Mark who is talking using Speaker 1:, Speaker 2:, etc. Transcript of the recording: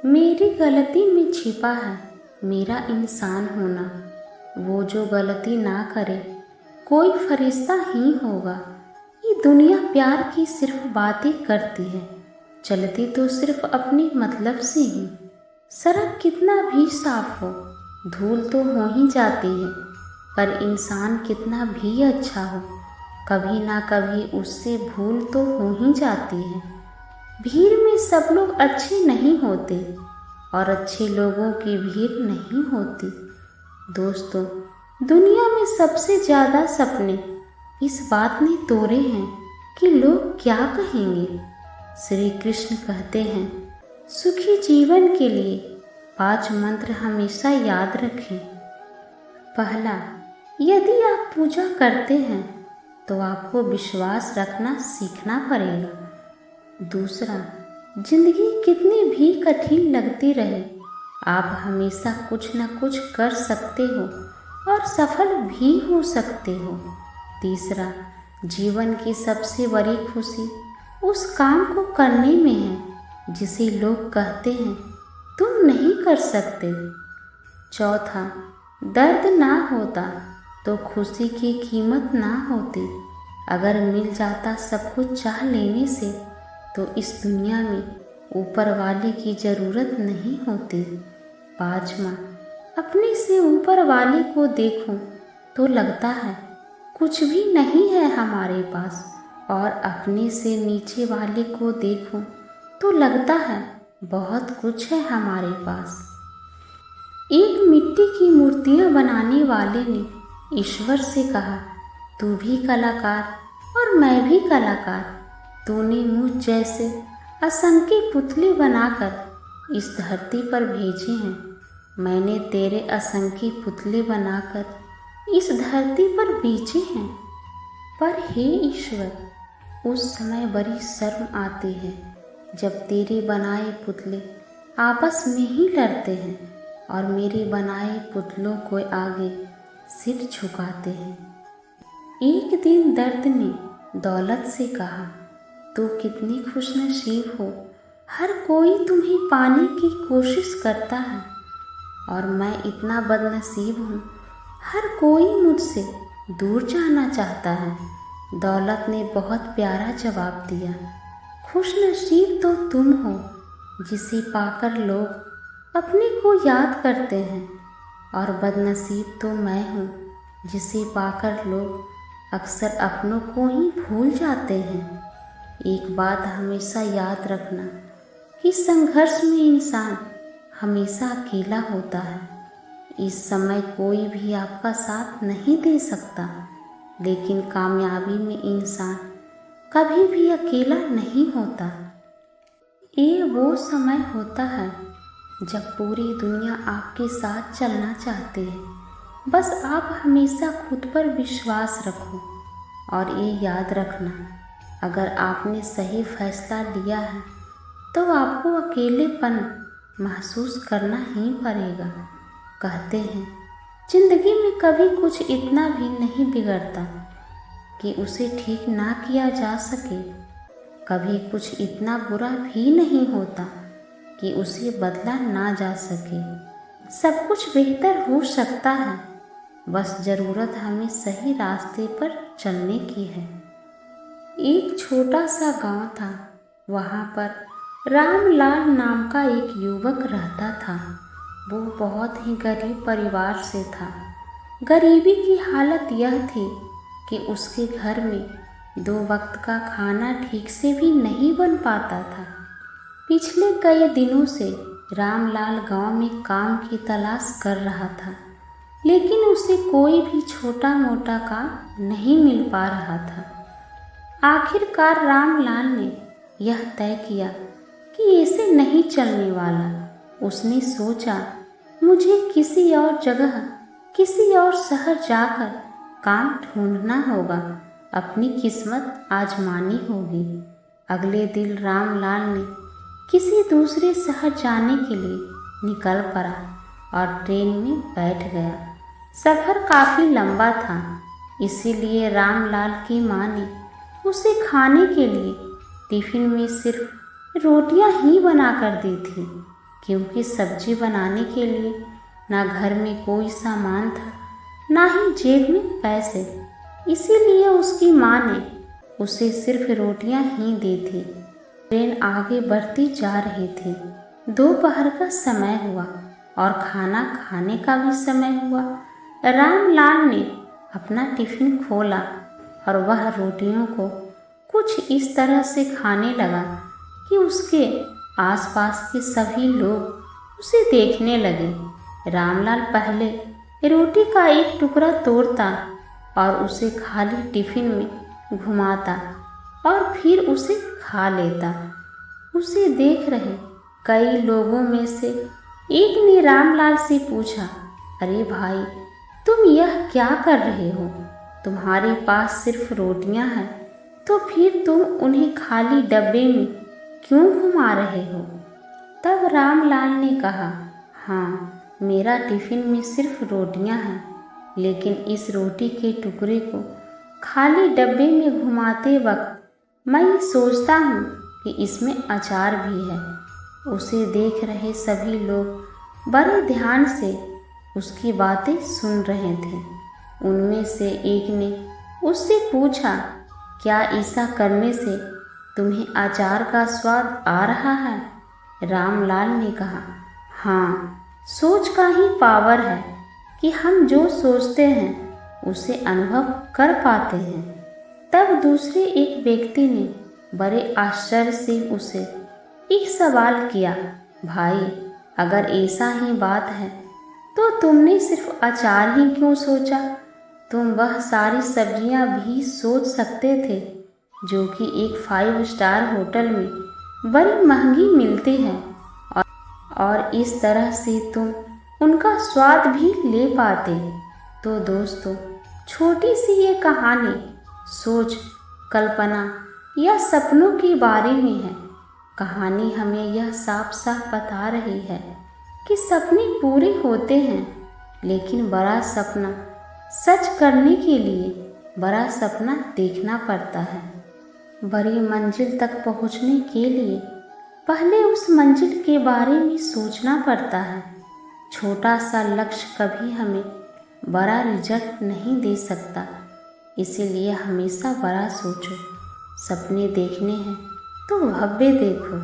Speaker 1: मेरी गलती में छिपा है मेरा इंसान होना। वो जो गलती ना करे कोई फरिश्ता ही होगा। ये दुनिया प्यार की सिर्फ बातें करती है, चलती तो सिर्फ अपने मतलब से ही। सड़क कितना भी साफ हो धूल तो हो ही जाती है, पर इंसान कितना भी अच्छा हो कभी ना कभी उससे भूल तो हो ही जाती है। भीड़ में सब लोग अच्छे नहीं होते और अच्छे लोगों की भीड़ नहीं होती। दोस्तों, दुनिया में सबसे ज़्यादा सपने इस बात ने तोड़े हैं कि लोग क्या कहेंगे। श्री कृष्ण कहते हैं, सुखी जीवन के लिए 5 मंत्र हमेशा याद रखें। पहला, यदि आप पूजा करते हैं तो आपको विश्वास रखना सीखना पड़ेगा। दूसरा, जिंदगी कितनी भी कठिन लगती रहे आप हमेशा कुछ न कुछ कर सकते हो और सफल भी हो सकते हो। तीसरा, जीवन की सबसे बड़ी खुशी उस काम को करने में है जिसे लोग कहते हैं तुम नहीं कर सकते। चौथा, दर्द ना होता तो खुशी की कीमत ना होती। अगर मिल जाता सब कुछ चाह लेने से तो इस दुनिया में ऊपर वाले की ज़रूरत नहीं होती। पाँचवा, अपने से ऊपर वाले को देखो तो लगता है कुछ भी नहीं है हमारे पास, और अपने से नीचे वाले को देखो तो लगता है बहुत कुछ है हमारे पास। एक मिट्टी की मूर्तियाँ बनाने वाले ने ईश्वर से कहा, तू भी कलाकार और मैं भी कलाकार। तूने मुझ जैसे असंख्य पुतले बनाकर इस धरती पर भेजे हैं, मैंने तेरे असंख्य पुतले बनाकर इस धरती पर बेचे हैं। पर हे ईश्वर, उस समय बड़ी शर्म आती है जब तेरे बनाए पुतले आपस में ही लड़ते हैं और मेरे बनाए पुतलों को आगे सिर झुकाते हैं। एक दिन दर्द ने दौलत से कहा, तू कितनी खुशनसीब हो, हर कोई तुम्हें पाने की कोशिश करता है और मैं इतना बदनसीब हूँ, हर कोई मुझसे दूर जाना चाहता है। दौलत ने बहुत प्यारा जवाब दिया, खुशनसीब तो तुम हो जिसे पाकर लोग अपने को याद करते हैं, और बदनसीब तो मैं हूँ जिसे पाकर लोग अक्सर अपनों को ही भूल जाते हैं। एक बात हमेशा याद रखना कि संघर्ष में इंसान हमेशा अकेला होता है। इस समय कोई भी आपका साथ नहीं दे सकता, लेकिन कामयाबी में इंसान कभी भी अकेला नहीं होता। ये वो समय होता है जब पूरी दुनिया आपके साथ चलना चाहती है, बस आप हमेशा खुद पर विश्वास रखो। और ये याद रखना, अगर आपने सही फैसला लिया है तो आपको अकेलेपन महसूस करना ही पड़ेगा। कहते हैं, जिंदगी में कभी कुछ इतना भी नहीं बिगड़ता कि उसे ठीक ना किया जा सके। कभी कुछ इतना बुरा भी नहीं होता कि उसे बदला ना जा सके। सब कुछ बेहतर हो सकता है, बस ज़रूरत हमें सही रास्ते पर चलने की है। एक छोटा सा गांव था, वहाँ पर रामलाल नाम का एक युवक रहता था। वो बहुत ही गरीब परिवार से था। गरीबी की हालत यह थी कि उसके घर में 2 वक्त का खाना ठीक से भी नहीं बन पाता था। पिछले कई दिनों से रामलाल गांव में काम की तलाश कर रहा था, लेकिन उसे कोई भी छोटा मोटा काम नहीं मिल पा रहा था। आखिरकार रामलाल ने यह तय किया कि ऐसे नहीं चलने वाला। उसने सोचा, मुझे किसी और जगह, किसी और शहर जाकर काम ढूंढना होगा, अपनी किस्मत आजमानी होगी। अगले दिन रामलाल ने किसी दूसरे शहर जाने के लिए निकल पड़ा और ट्रेन में बैठ गया। सफ़र काफ़ी लंबा था, इसीलिए रामलाल की माँ ने उसे खाने के लिए टिफ़िन में सिर्फ रोटियां ही बना कर दी थी। क्योंकि सब्जी बनाने के लिए ना घर में कोई सामान था, ना ही जेब में पैसे। इसीलिए उसकी माँ ने उसे सिर्फ रोटियां ही दी थी। ट्रेन आगे बढ़ती जा रही थी। दोपहर का समय हुआ और खाना खाने का भी समय हुआ। रामलाल ने अपना टिफिन खोला और वह रोटियों को कुछ इस तरह से खाने लगा कि उसके आसपास के सभी लोग उसे देखने लगे। रामलाल पहले रोटी का एक टुकड़ा तोड़ता और उसे खाली टिफिन में घुमाता और फिर उसे खा लेता। उसे देख रहे कई लोगों में से एक ने रामलाल से पूछा, अरे भाई, तुम यह क्या कर रहे हो? तुम्हारे पास सिर्फ रोटियां हैं, तो फिर तुम उन्हें खाली डब्बे में क्यों घुमा रहे हो? तब रामलाल ने कहा, हाँ, मेरा टिफिन में सिर्फ रोटियां हैं, लेकिन इस रोटी के टुकड़े को खाली डब्बे में घुमाते वक्त मैं ये सोचता हूँ कि इसमें अचार भी है। उसे देख रहे सभी लोग बड़े ध्यान से उसकी बातें सुन रहे थे। उनमें से एक ने उससे पूछा, क्या ऐसा करने से तुम्हें अचार का स्वाद आ रहा है? रामलाल ने कहा, हाँ, सोच का ही पावर है कि हम जो सोचते हैं उसे अनुभव कर पाते हैं। तब दूसरे एक व्यक्ति ने बड़े आश्चर्य से उसे एक सवाल किया, भाई, अगर ऐसा ही बात है तो तुमने सिर्फ अचार ही क्यों सोचा? तुम वह सारी सब्जियां भी सोच सकते थे जो कि एक 5 स्टार होटल में बड़ी महंगी मिलती है, और इस तरह से तुम उनका स्वाद भी ले पाते। तो दोस्तों, छोटी सी ये कहानी सोच, कल्पना या सपनों के बारे में है। कहानी हमें यह साफ साफ बता रही है कि सपने पूरे होते हैं, लेकिन बड़ा सपना सच करने के लिए बड़ा सपना देखना पड़ता है। बड़ी मंजिल तक पहुंचने के लिए पहले उस मंजिल के बारे में सोचना पड़ता है। छोटा सा लक्ष्य कभी हमें बड़ा रिजल्ट नहीं दे सकता, इसीलिए हमेशा बड़ा सोचो। सपने देखने हैं तो भव्य देखो।